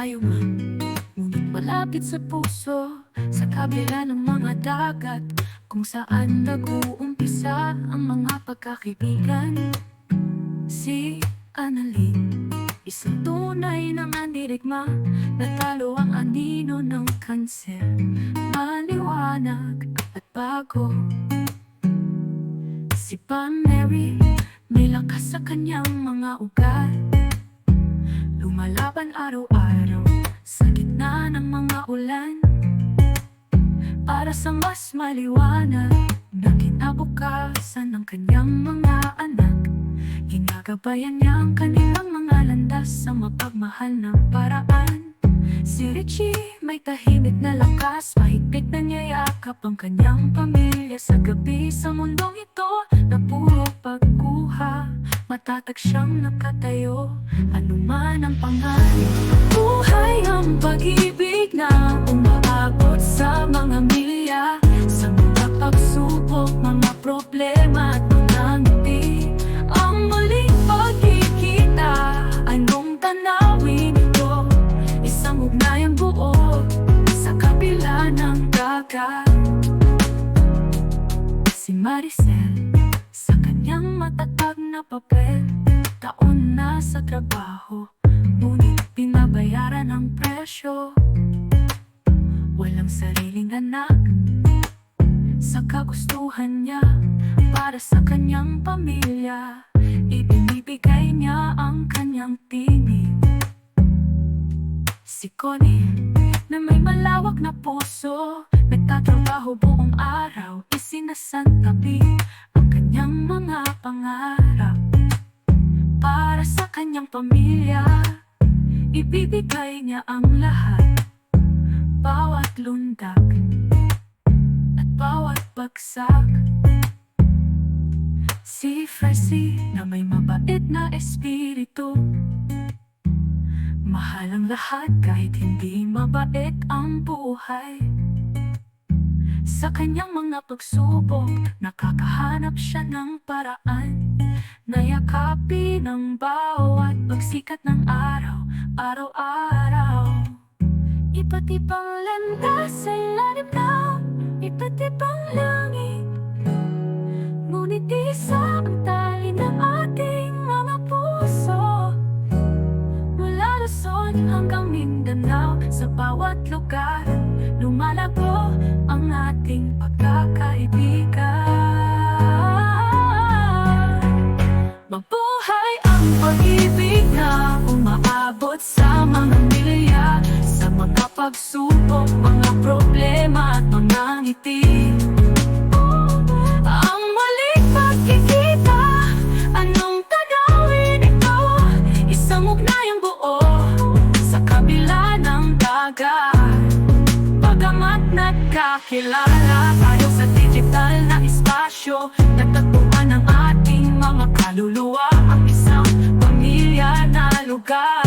malayo man, ngunit malapit sa puso, sa kabila ng mga dagat, kung saan nag-uumpisa ang mga pagkakaibigan. Si Annalyn, isang tunay na mandirigma, natalo ang anino ng kanser, maliwanag at bago. Si Pam Mary, may lakas sa kanyang mga ugat, lumalaban araw-araw sa gitna ng mga ulan, para sa mas maliwanag na kinabukasan ng kanyang mga anak. Ginagabayan niya ang kanilang mga landas sa mapagmahal na paraan. Si Richie, may tahimik na lakas, mahigpit na niyayakap ang kanyang pamilya sa gabi. Sa mundong ito na puro pagkuha, matatag siyang nakatayo, anuman ang pangalan. Buhay ang pag-ibig na umaabot sa mga milya, sa mga pagsubok, mga problema at mga ngiti. Ang muling pagkikita, anong tanawin ito? Isang ugnayang buo sa kabila ng dagat. Si Maricel, sa kanyang matatag na papel, taon na sa trabaho, ngunit pinabayaran ang presyo. Walang sariling anak, sa kagustuhan niya para sa kanyang pamilya, ibinibigay niya ang kanyang tinig. Si Connie, na may malawak na puso, nagtatrabaho buong araw, isinasantabi ang kanyang mga pangarap para sa kanyang pamilya. Ibibigay niya ang lahat, bawat lundag at bawat bagsak. Si Francie, na may mabait na espiritu, mahal ang lahat kahit hindi mabait ang buhay. Sa kanyang mga pagsubok, nakakahanap siya ng paraan, nayakapin ang bawat pagsikat ng araw, araw-araw. Iba't ibang landas sa ilalim ng iba't ibang langit, ngunit isa ang tali ng ating mga puso. Mula Luzon hanggang Mindanao, sa bawat lugar, lumalago ang ating pagkakaibigan. Mabuhay ang pag-ibig na umaabot sa mga milya, sa mga pagsubok, mga problema at mga ngiti. Ang muling pagkikita, anong tanawin ito? Isang ugnayang buo sa kabila ng dagat. Bagamat nagkakilala tayo sa digital na espasyo, nagtagpuan ang ating mga kaluluwa, ang isang pamilya na lugar.